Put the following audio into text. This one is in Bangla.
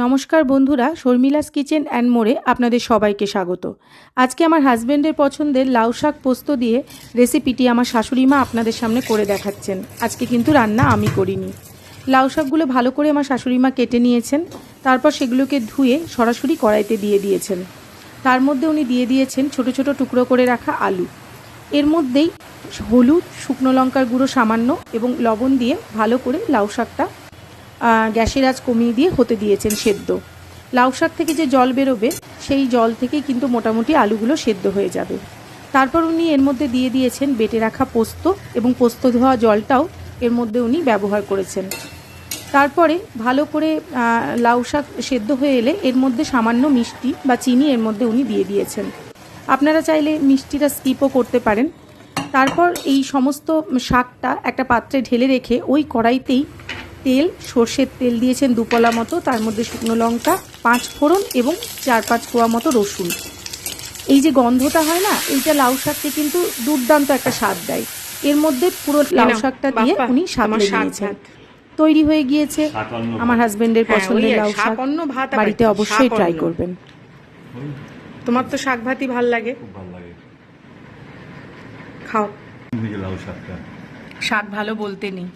নমস্কার বন্ধুরা, শর্মিলাস কিচেন অ্যান্ড মোড়ে আপনাদের সবাইকে স্বাগত। আজকে আমার হাজব্যান্ডের পছন্দের লাউ শাক পোস্ত দিয়ে রেসিপিটি আমার শাশুড়ি মা আপনাদের সামনে করে দেখাচ্ছেন। আজকে কিন্তু রান্না আমি করিনি। লাউ শাকগুলো ভালো করে আমার শাশুড়ি মা কেটে নিয়েছেন, তারপর সেগুলোকে ধুয়ে সরাসরি কড়াইতে দিয়ে দিয়েছেন। তার মধ্যে উনি দিয়ে দিয়েছেন ছোট ছোট টুকরো করে রাখা আলু। এর মধ্যেই হলুদ, শুকনো লঙ্কার গুঁড়ো সামান্য এবং লবণ দিয়ে ভালো করে লাউ শাকটা গ্যাসের আঁচ কমিয়ে দিয়ে হতে দিয়েছেন সেদ্ধ। লাউ শাক থেকে যে জল বেরোবে সেই জল থেকেই কিন্তু মোটামুটি আলুগুলো সেদ্ধ হয়ে যাবে। তারপর উনি এর মধ্যে দিয়ে দিয়েছেন বেটে রাখা পোস্ত এবং পোস্ত ধোয়া জলটাও এর মধ্যে উনি ব্যবহার করেছেন। তারপরে ভালো করে লাউ শাক সেদ্ধ হয়ে এলে এর মধ্যে সামান্য মিষ্টি বা চিনি এর মধ্যে উনি দিয়ে দিয়েছেন। আপনারা চাইলে মিষ্টিটা স্কিপও করতে পারেন। তারপর এই সমস্ত শাকটা একটা পাত্রে ঢেলে রেখে ওই কড়াইতেই তেল, সর্ষের তেল দিয়েছেন 2 পলা মতো, তার মধ্যে শুকনো লঙ্কা, 5 ফোড়ন এবং 4-5 কোয়া মতো রসুন। এই যে গন্ধটা হয় না, এইটা লাউ শাককে কিন্তু দুর্দান্ত একটা স্বাদ দেয়। এর মধ্যে পুরো লাউ শাকটা দিয়ে উনি সাঁতলে নিয়েছেন। তৈরি হয়ে গিয়েছে আমার হাজবেন্ডের পছন্দের লাউ শাক। বাড়িতে অবশ্যই ট্রাই করবেন। তোমার তো শাক ভাতই ভাল লাগে, খাও। শাক ভালো বলতে নেই।